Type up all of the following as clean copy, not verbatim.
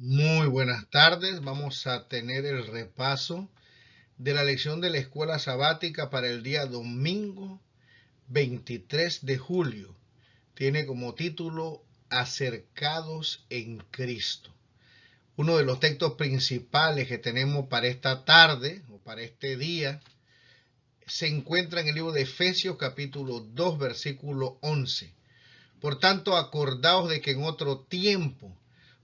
Muy buenas tardes. Vamos a tener el repaso de la lección de la escuela sabática para el día domingo 23 de julio. Tiene como título Acercados en Cristo. Uno de los textos principales que tenemos para esta tarde o para este día se encuentra en el libro de Efesios capítulo 2 versículo 11. Por tanto, acordaos de que en otro tiempo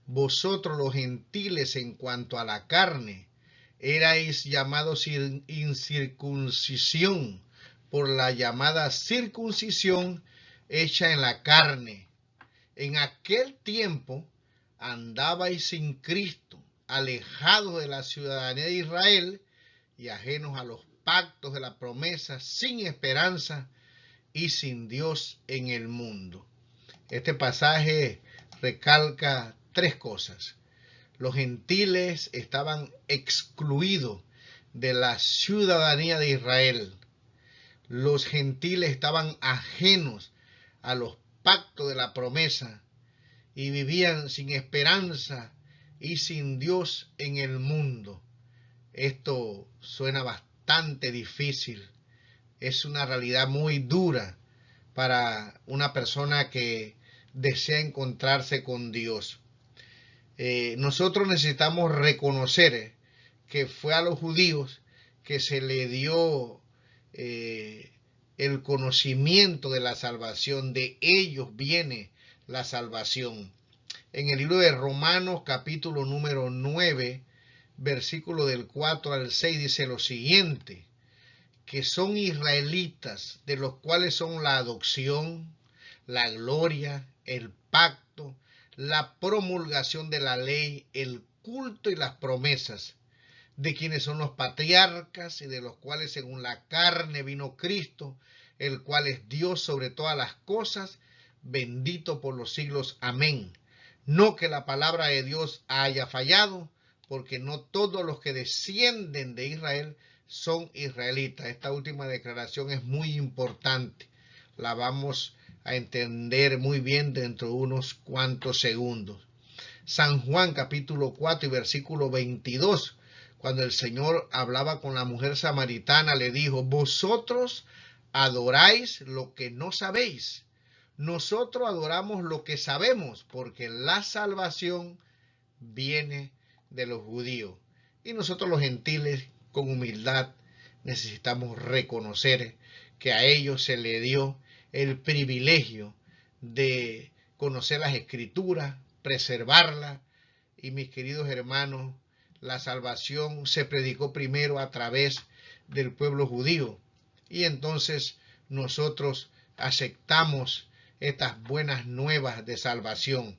vosotros los gentiles en cuanto a la carne erais llamados incircuncisión por la llamada circuncisión hecha en la carne. En aquel tiempo andabais sin Cristo, alejados de la ciudadanía de Israel y ajenos a los pactos de la promesa, sin esperanza y sin Dios en el mundo. Este pasaje recalca tres cosas. Los gentiles estaban excluidos de la ciudadanía de Israel. Los gentiles estaban ajenos a los pactos de la promesa y vivían sin esperanza y sin Dios en el mundo. Esto suena bastante difícil. Es una realidad muy dura para una persona que desea encontrarse con Dios. Nosotros necesitamos reconocer que fue a los judíos que se le dio el conocimiento de la salvación, de ellos viene la salvación. En el libro de Romanos capítulo número 9, versículo del 4 al 6 dice lo siguiente: que son israelitas, de los cuales son la adopción, la gloria, el pacto, la promulgación de la ley, el culto y las promesas, de quienes son los patriarcas y de los cuales según la carne vino Cristo, el cual es Dios sobre todas las cosas, bendito por los siglos. Amén. No que la palabra de Dios haya fallado, porque no todos los que descienden de Israel son israelitas. Esta última declaración es muy importante. La vamos a entender muy bien dentro de unos cuantos segundos. San Juan capítulo 4 y versículo 22, cuando el Señor hablaba con la mujer samaritana, le dijo: vosotros adoráis lo que no sabéis. Nosotros adoramos lo que sabemos, porque la salvación viene de los judíos. Y nosotros los gentiles, con humildad, necesitamos reconocer que a ellos se le dio el privilegio de conocer las escrituras, preservarlas. Y mis queridos hermanos, la salvación se predicó primero a través del pueblo judío. Y entonces nosotros aceptamos estas buenas nuevas de salvación.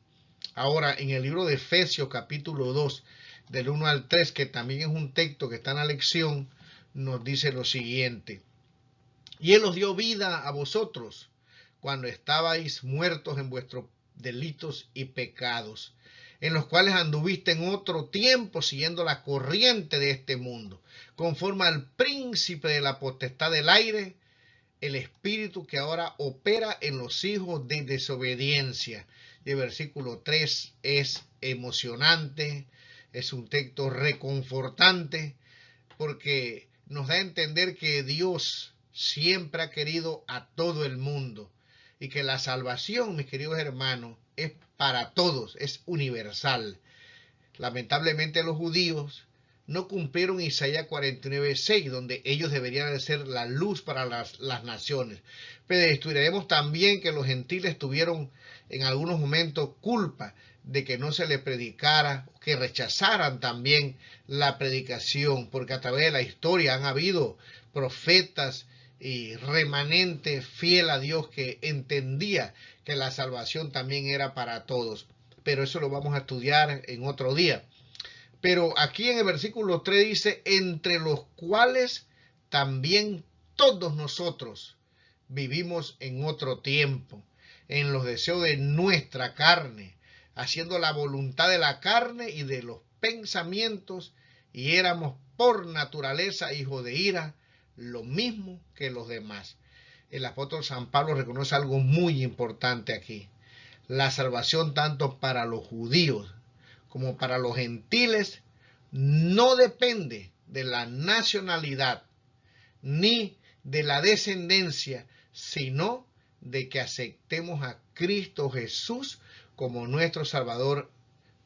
Ahora, en el libro de Efesios capítulo 2, del 1 al 3, que también es un texto que está en la lección, nos dice lo siguiente: y Él os dio vida a vosotros cuando estabais muertos en vuestros delitos y pecados, en los cuales anduviste en otro tiempo siguiendo la corriente de este mundo, conforme al príncipe de la potestad del aire, el espíritu que ahora opera en los hijos de desobediencia. Y el versículo 3 es emocionante, es un texto reconfortante, porque nos da a entender que Dios siempre ha querido a todo el mundo y que la salvación, mis queridos hermanos, es para todos, es universal. Lamentablemente los judíos no cumplieron Isaías 49:6, donde ellos deberían de ser la luz para las naciones. Pero estudiaremos también que los gentiles tuvieron en algunos momentos culpa de que no se les predicara, que rechazaran también la predicación, porque a través de la historia han habido profetas y remanente fiel a Dios que entendía que la salvación también era para todos. Pero eso lo vamos a estudiar en otro día. Pero aquí en el versículo 3 dice: entre los cuales también todos nosotros vivimos en otro tiempo, en los deseos de nuestra carne, haciendo la voluntad de la carne y de los pensamientos, y éramos por naturaleza hijos de ira, lo mismo que los demás. El apóstol San Pablo reconoce algo muy importante aquí: la salvación tanto para los judíos como para los gentiles, no depende de la nacionalidad ni de la descendencia, sino de que aceptemos a Cristo Jesús como nuestro Salvador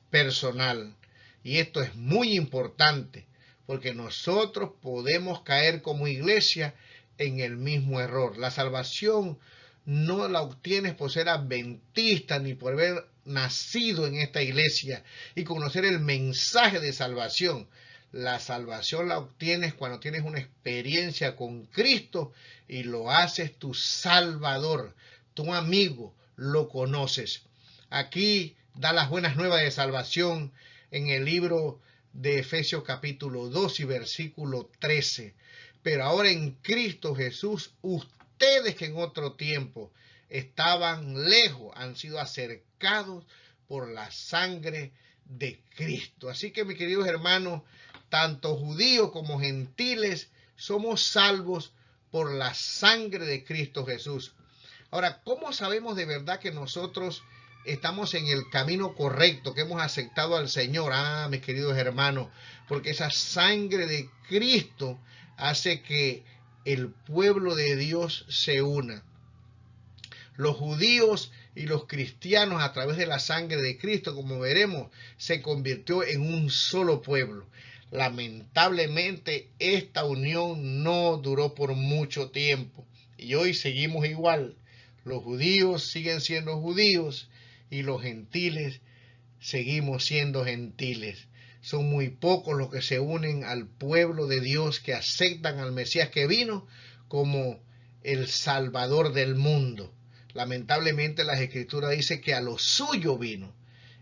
personal. Y esto es muy importante, porque nosotros podemos caer como iglesia en el mismo error. La salvación no la obtienes por ser adventista ni por haber nacido en esta iglesia y conocer el mensaje de salvación. La salvación la obtienes cuando tienes una experiencia con Cristo y lo haces tu Salvador, tu amigo, lo conoces. Aquí da las buenas nuevas de salvación en el libro de Efesios capítulo 2 y versículo 13. Pero ahora en Cristo Jesús, ustedes que en otro tiempo estaban lejos, han sido acercados por la sangre de Cristo. Así que, mis queridos hermanos, tanto judíos como gentiles somos salvos por la sangre de Cristo Jesús. Ahora, ¿cómo sabemos de verdad que nosotros estamos en el camino correcto, que hemos aceptado al Señor? Mis queridos hermanos, porque esa sangre de Cristo hace que el pueblo de Dios se una. Los judíos y los cristianos, a través de la sangre de Cristo, como veremos, se convirtió en un solo pueblo. Lamentablemente, esta unión no duró por mucho tiempo y hoy seguimos igual. Los judíos siguen siendo judíos y los gentiles seguimos siendo gentiles. Son muy pocos los que se unen al pueblo de Dios, que aceptan al Mesías que vino como el Salvador del mundo. Lamentablemente las Escrituras dicen que a los suyos vino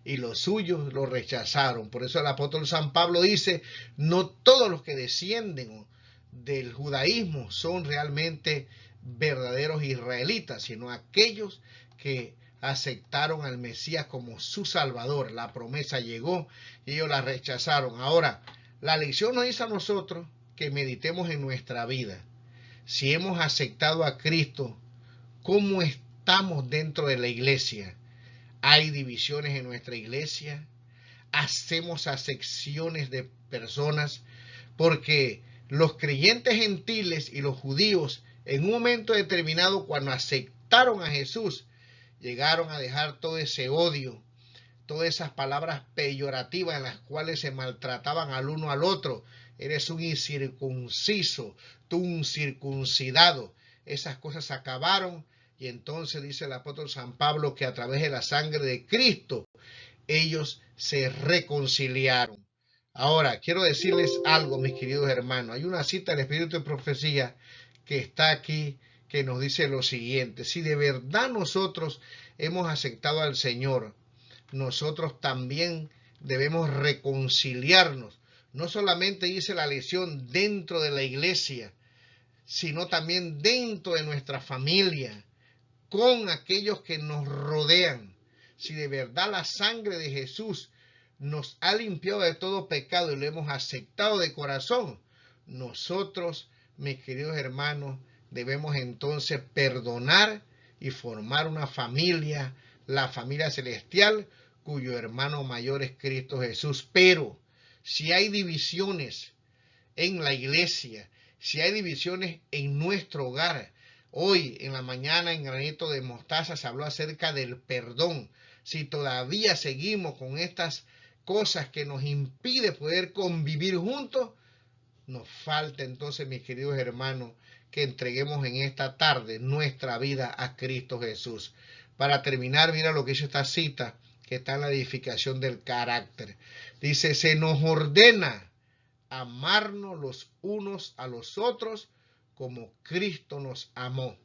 y los suyos lo rechazaron. Por eso el apóstol San Pablo dice, no todos los que descienden del judaísmo son realmente verdaderos israelitas, sino aquellos que aceptaron al Mesías como su Salvador. La promesa llegó y ellos la rechazaron. Ahora, la lección nos dice a nosotros que meditemos en nuestra vida. Si hemos aceptado a Cristo, ¿cómo estamos dentro de la iglesia? ¿Hay divisiones en nuestra iglesia? ¿Hacemos acepciones de personas? Porque los creyentes gentiles y los judíos, en un momento determinado, cuando aceptaron a Jesús, llegaron a dejar todo ese odio, todas esas palabras peyorativas en las cuales se maltrataban al uno al otro. Eres un incircunciso, tú un circuncidado. Esas cosas acabaron y entonces dice el apóstol San Pablo que a través de la sangre de Cristo ellos se reconciliaron. Ahora, quiero decirles algo, mis queridos hermanos. Hay una cita del Espíritu de Profecía que está aquí, que nos dice lo siguiente: si de verdad nosotros hemos aceptado al Señor, nosotros también debemos reconciliarnos. No solamente dice la lección dentro de la iglesia, sino también dentro de nuestra familia, con aquellos que nos rodean. Si de verdad la sangre de Jesús nos ha limpiado de todo pecado y lo hemos aceptado de corazón, nosotros, mis queridos hermanos, debemos entonces perdonar y formar una familia, la familia celestial, cuyo hermano mayor es Cristo Jesús. Pero si hay divisiones en la iglesia, si hay divisiones en nuestro hogar, hoy en la mañana en Granito de Mostaza se habló acerca del perdón. Si todavía seguimos con estas cosas que nos impiden poder convivir juntos, nos falta entonces, mis queridos hermanos, que entreguemos en esta tarde nuestra vida a Cristo Jesús. Para terminar, mira lo que dice esta cita que está en la edificación del carácter. Dice, se nos ordena amarnos los unos a los otros como Cristo nos amó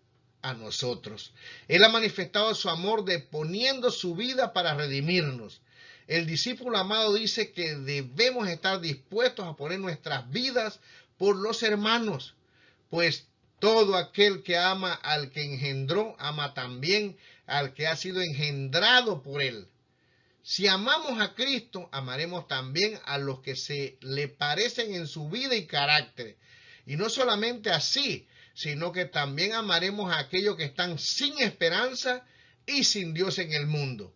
a nosotros. Él ha manifestado su amor deponiendo su vida para redimirnos. El discípulo amado dice que debemos estar dispuestos a poner nuestras vidas por los hermanos, pues todo aquel que ama al que engendró, ama también al que ha sido engendrado por él. Si amamos a Cristo, amaremos también a los que se le parecen en su vida y carácter. Y no solamente así, sino que también amaremos a aquellos que están sin esperanza y sin Dios en el mundo.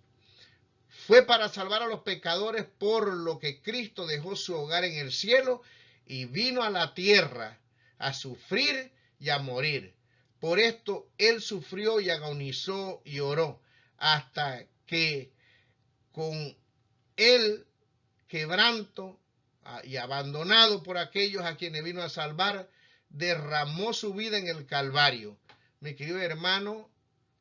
fue para salvar a los pecadores, por lo que Cristo dejó su hogar en el cielo y vino a la tierra a sufrir y a morir. Por esto Él sufrió y agonizó y oró hasta que con el quebranto y abandonado por aquellos a quienes vino a salvar, derramó su vida en el Calvario. Mi querido hermano,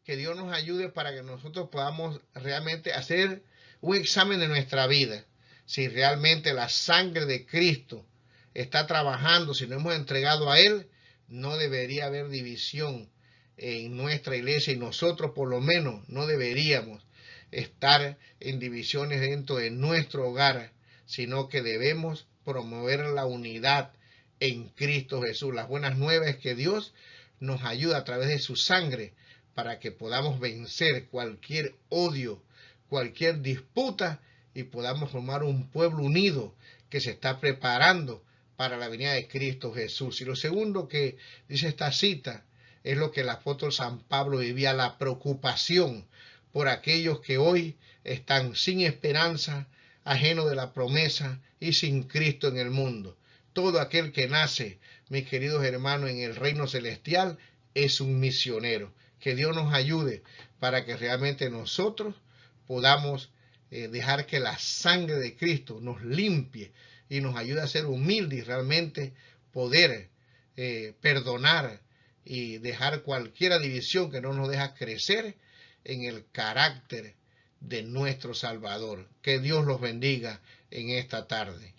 que Dios nos ayude para que nosotros podamos realmente hacer un examen de nuestra vida. Si realmente la sangre de Cristo está trabajando, si nos hemos entregado a Él, no debería haber división en nuestra iglesia, y nosotros por lo menos no deberíamos estar en divisiones dentro de nuestro hogar, sino que debemos promover la unidad en Cristo Jesús. Las buenas nuevas es que Dios nos ayuda a través de su sangre para que podamos vencer cualquier odio, cualquier disputa, y podamos formar un pueblo unido que se está preparando para la venida de Cristo Jesús. Y lo segundo que dice esta cita es lo que el apóstol San Pablo vivía: la preocupación por aquellos que hoy están sin esperanza, ajenos de la promesa y sin Cristo en el mundo. Todo aquel que nace, mis queridos hermanos, en el reino celestial es un misionero. Que Dios nos ayude para que realmente nosotros podamos dejar que la sangre de Cristo nos limpie y nos ayude a ser humildes y realmente poder perdonar y dejar cualquier división que no nos deja crecer en el carácter de nuestro Salvador. Que Dios los bendiga en esta tarde.